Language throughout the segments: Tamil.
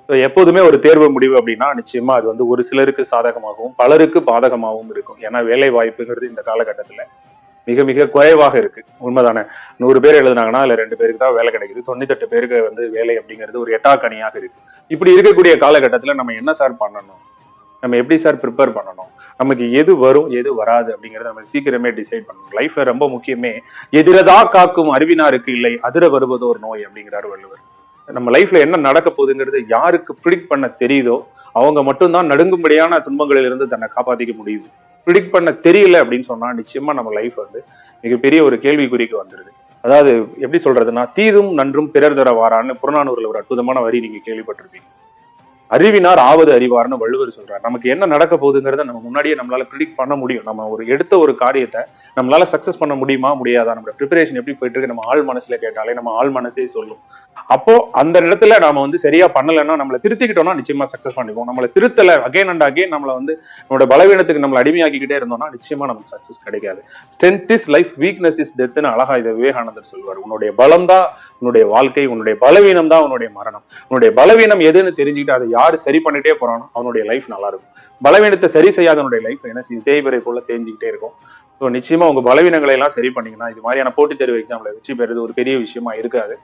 எப்போதுமே ஒரு தேர்வு முடிவு அப்படின்னா நிச்சயமா அது வந்து ஒரு சிலருக்கு சாதகமாகவும் பலருக்கு பாதகமாகவும் இருக்கும். ஏன்னா வேலை வாய்ப்புங்கிறது இந்த காலகட்டத்துல மிக மிக குறைவாக இருக்கு. உண்மைதானே? 100 பேர் எழுதுனாங்கன்னா அதுல 2 பேருக்கு தான் வேலை கிடைக்குது. 98 பேருக்கு வந்து வேலை அப்படிங்கிறது ஒரு எட்டாக்கனியாக இருக்கு. இப்படி இருக்கக்கூடிய காலகட்டத்துல நம்ம என்ன சார் பண்ணணும்? நம்ம எப்படி சார் ப்ரிப்பேர் பண்ணணும்? நமக்கு எது வரும் எது வராது அப்படிங்கறத நம்ம சீக்கிரமே டிசைட் பண்ணணும். லைஃப்ல ரொம்ப முக்கியமே எதிரதா காக்கும் அறிவினாருக்கு இல்லை அதிர வருவது ஒரு நோய் அப்படிங்கிறாரு வள்ளுவர். நம்ம லைஃப்ல என்ன நடக்க போகுதுங்கிறது யாருக்கு ப்ரிடிக்ட் பண்ண தெரியுதோ அவங்க மட்டும்தான் நடுங்கும்படியான துன்பங்களில் இருந்து தன்னை காப்பாத்திக்க முடியுது. ப்ரிடிக்ட் பண்ண தெரியல அப்படின்னு சொன்னா நிச்சயமா நம்ம லைஃப் வந்து மிகப்பெரிய ஒரு கேள்விக்குறிக்கு வந்துருது. அதாவது எப்படி சொல்றதுன்னா, தீதும் நன்றும் பிறர் தர வாரான்னு புறநானூறுல ஒரு அற்புதமான வரி நீங்க கேள்விப்பட்டிருப்பீங்க. அறிவினார் ஆவது அறிவார்னு வள்ளுவர் சொல்றாரு. நமக்கு என்ன நடக்க போகுதுங்கிறத நம்ம முன்னாடியே நம்மளால ப்ரிடிக்ட் பண்ண முடியும். நம்ம ஒரு எடுத்த ஒரு காரியத்தை நம்மளால சக்சஸ் பண்ண முடியுமா முடியாதா, நம்ம ப்ரிப்பரேஷன் எப்படி போயிட்டு இருக்கு நம்ம ஆள் மனசுல கேட்டாலே நம்ம ஆள் மனசே சொல்லும். அப்போ அந்த இடத்துல நாம வந்து சரியா பண்ணலைன்னா நம்மளை திருத்திக்கிட்டோம்னா நிச்சயமா சக்சஸ் பண்ணிப்போம். நம்மளை திருத்தல அகைன் அண்ட் அகைன் நம்மளை வந்து நம்மளோட பலவீனத்துக்கு நம்மளை அடிமையாக்கிக்கிட்டே இருந்தோம்னா நிச்சயமா நமக்கு சக்சஸ் கிடைக்காது. Strength is life, weakness is டெத்னு அழகா இதை விவேகானந்தர் சொல்வார். உன்னுடைய பலம் தான் உன்னுடைய வாழ்க்கை, உன்னுடைய பலவீனம் தான் உன்னுடைய மரணம். உன்னுடைய பலவீனம் எதுன்னு தெரிஞ்சுக்கிட்டு அதை யாரு சரி பண்ணிட்டே போறானோ அவனுடைய லைஃப் நல்லா இருக்கும். பலவீனத்தை சரி செய்யாதவனுடைய லைஃப் என்ன தேய்வரை போல தேஞ்சிக்கிட்டே இருக்கும். ஸோ நிச்சயமா உங்க பலவீனங்களை எல்லாம் சரி பண்ணீங்கன்னா இது மாதிரியான போட்டித் தேர்வு எக்ஸாம்ல வெற்றி பெறுறது ஒரு பெரிய விஷயமா இருக்காது.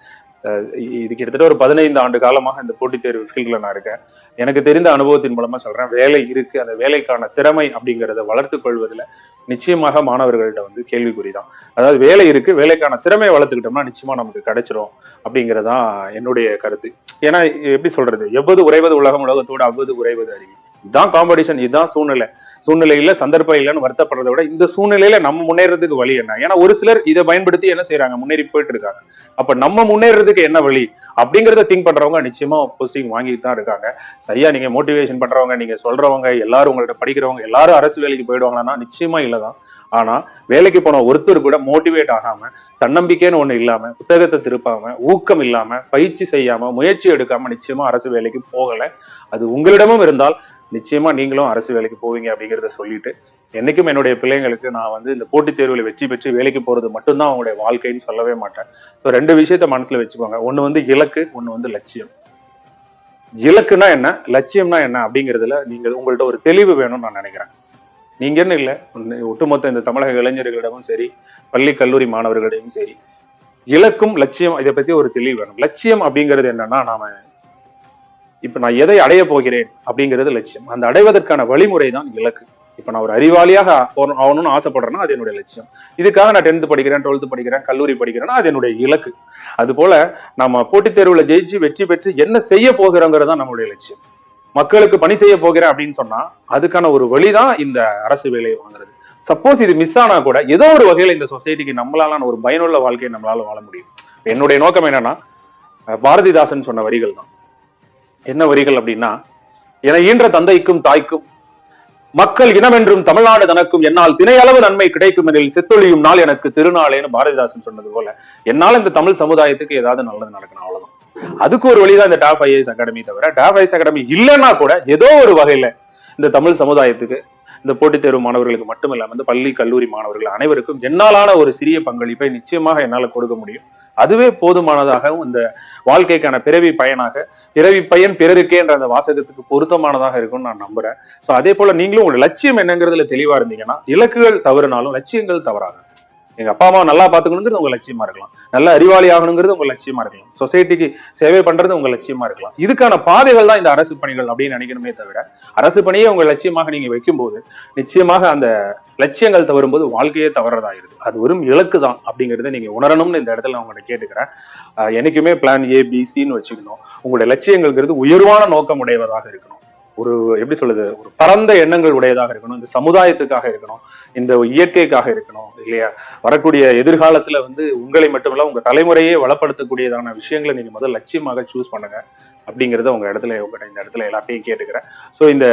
இது கிட்டத்தட்ட ஒரு 15 ஆண்டு காலமாக இந்த போட்டித் தேர்வு ஃபீல்ட்ல நான் இருக்கேன். எனக்கு தெரிந்த அனுபவத்தின் மூலமா சொல்றேன், வேலை இருக்கு, அந்த வேலைக்கான திறமை அப்படிங்கிறத வளர்த்துக் கொள்வதில் நிச்சயமாக மாணவர்கள்ட்ட வந்து கேள்விக்குறிதான். அதாவது வேலை இருக்கு, வேலைக்கான திறமையை வளர்த்துக்கிட்டோம்னா நிச்சயமா நமக்கு கிடைச்சிரும் அப்படிங்கறதான் என்னுடைய கருத்து. ஏன்னா எப்படி சொல்றது, எவ்வது உறைவது உலகம் உலகத்தோடு அவ்வது உறைவது அறிவு. இதுதான் காம்படிஷன், இதுதான் சூழ்நிலை. சூழ்நிலையில சந்தர்ப்பம் இல்லைன்னு வருத்தப்படுறதை விட இந்த சூழ்நிலையில நம்ம முன்னேறதுக்கு வழி என்ன? ஏன்னா ஒரு சிலர் இதை பயன்படுத்தி என்ன செய்யறாங்க, முன்னேறி போயிட்டு இருக்காங்க. அப்ப நம்ம முன்னேறதுக்கு என்ன வழி அப்படிங்கறத திங்க் பண்றவங்க நிச்சயமா போஸ்டிங் வாங்கிட்டு தான் இருக்காங்க. சரியா நீங்க மோட்டிவேஷன் பண்றவங்க, நீங்க சொல்றவங்க எல்லாரும், உங்கள்ட்ட படிக்கிறவங்க எல்லாரும் அரசு வேலைக்கு போயிடுவாங்கன்னா நிச்சயமா இல்லதான். ஆனா வேலைக்கு போன ஒருத்தர் கூட மோட்டிவேட் ஆகாம, தன்னம்பிக்கைன்னு ஒண்ணு இல்லாம, புத்தகத்தை திருப்பாம, ஊக்கம் இல்லாம, பயிற்சி செய்யாம, முயற்சி எடுக்காம நிச்சயமா அரசு வேலைக்கு போகல. அது உங்களிடமும் இருந்தால் நிச்சயமா நீங்களும் அரசு வேலைக்கு போவீங்க அப்படிங்கிறத சொல்லிட்டு, என்னைக்கும் என்னுடைய பிள்ளைங்களுக்கு நான் வந்து இந்த போட்டித் தேர்வுல வெற்றி பெற்று வேலைக்கு போறது மட்டும்தான் அவங்களுடைய வாழ்க்கைன்னு சொல்லவே மாட்டேன். ஸோ 2 விஷயத்த மனசுல வச்சுக்கோங்க. ஒண்ணு வந்து இலக்கு, ஒண்ணு வந்து லட்சியம். இலக்குனா என்ன, லட்சியம்னா என்ன அப்படிங்கிறதுல நீங்க உங்கள்ட்ட ஒரு தெளிவு வேணும்னு நான் நினைக்கிறேன். நீங்கன்னு இல்லை, ஒட்டுமொத்த இந்த தமிழக இளைஞர்களிடமும் சரி, பள்ளி கல்லூரி மாணவர்களிடமும் சரி, இலக்கும் லட்சியம் இதை பத்தி ஒரு தெளிவு வேணும். லட்சியம் அப்படிங்கிறது என்னன்னா, நாம இப்ப நான் எதை அடைய போகிறேன் அப்படிங்கிறது லட்சியம். அந்த அடைவதற்கான வழிமுறை தான் இலக்கு. இப்ப நான் ஒரு அறிவாளியாக ஆகணும்னு ஆசைப்படுறேன்னா அது என்னுடைய லட்சியம். இதுக்காக நான் 10th படிக்கிறேன், 12th படிக்கிறேன், கல்லூரி படிக்கிறேன்னா அது என்னுடைய இலக்கு. அது போல நம்ம போட்டித் தேர்வுல ஜெயிச்சு வெற்றி பெற்று என்ன செய்ய போகிறோங்கிறது தான் நம்மளுடைய லட்சியம். மக்களுக்கு பணி செய்ய போகிறேன் அப்படின்னு சொன்னா அதுக்கான ஒரு வழிதான் இந்த அரசு வேலையை வாங்குறது. சப்போஸ் இது மிஸ் ஆனா கூட ஏதோ ஒரு வகையில இந்த சொசைட்டிக்கு நம்மளால ஒரு பயனுள்ள வாழ்க்கையை நம்மளால வாழ முடியும். என்னுடைய நோக்கம் என்னன்னா, பாரதிதாசன் சொன்ன வரிகள் தான். என்ன வரிகள் அப்படின்னா, என ஈன்ற தந்தைக்கும் தாய்க்கும் மக்கள் இனமென்றும் தமிழ்நாடு தனக்கும் என்னால் திணையளவு நன்மை கிடைக்கும் எனில் செத்தொழியும் நாள் எனக்கு திருநாளேன்னு பாரதிதாசன் சொன்னது போல என்னால இந்த தமிழ் சமுதாயத்துக்கு ஏதாவது நல்லது நடக்கணும், அவ்வளவுதான். அதுக்கு ஒரு வழிதான் இந்த டாப் ஐஏஎஸ் அகாடமி. தவிர டாப் ஐஏஎஸ் அகாடமி இல்லைன்னா கூட ஏதோ ஒரு வகையில இந்த தமிழ் சமுதாயத்துக்கு, இந்த போட்டித் தேர்வு மாணவர்களுக்கு மட்டும் இல்லாம இந்த பள்ளி கல்லூரி மாணவர்கள் அனைவருக்கும் என்னாலான ஒரு சிறிய பங்களிப்பை நிச்சயமாக என்னால கொடுக்க முடியும். அதுவே போதுமானதாகவும் இந்த வாழ்க்கைக்கான பிறவி பயனாக, பிறவி பயன் பிறருக்கே என்ற அந்த வாசகத்துக்கு பொருத்தமானதாக இருக்கும்னு நான் நம்புறேன். சோ அதே போல நீங்களும் உங்க லட்சியம் என்னங்கிறதுல தெளிவா இருந்தீங்கன்னா இலக்குகள் தவறுனாலும் லட்சியங்கள் தவறாக. எங்க அப்பா அம்மா நல்லா பாத்துக்கணுங்கிறது உங்க லட்சியமா இருக்கலாம், நல்ல அறிவாளி ஆகணுங்கிறது உங்க லட்சியமா இருக்கலாம், சொசைட்டிக்கு சேவை பண்றது உங்க லட்சியமா இருக்கலாம். இதுக்கான பாதைகள் தான் இந்த அரசு பணிகள் அப்படின்னு நினைக்கணுமே தவிர அரசு பணியை உங்க லட்சியமாக நீங்க வைக்கும் போது நிச்சயமாக அந்த லட்சியங்கள் தவறும்போது வாழ்க்கையே தவறதாயிருது. அது வெறும் இலக்கு தான் அப்படிங்கறத நீங்க உணரணும்னு இந்த இடத்துல நான் உங்கள்கிட்ட கேட்டுக்கிறேன். என்னைக்குமே பிளான் ஏ பி சின்னு வச்சுக்கணும். உங்களுடைய லட்சியங்கள்ங்கிறது உயர்வான நோக்கம் உடையவதாக இருக்கணும். ஒரு எப்படி சொல்றது, ஒரு பரந்த எண்ணங்கள் உடையதாக இருக்கணும். இந்த சமுதாயத்துக்காக இருக்கணும், இந்த இயற்கைக்காக இருக்கணும், இல்லையா? வரக்கூடிய எதிர்காலத்துல வந்து உங்களை மட்டுமல்ல உங்க தலைமுறையே வளப்படுத்தக்கூடியதான விஷயங்களை நீங்க முதல் லட்சியமாக சூஸ் பண்ணுங்க அப்படிங்கறத உங்க இடத்துல இந்த இடத்துல எல்லாத்தையும் கேட்டுக்கிறேன். சோ இந்த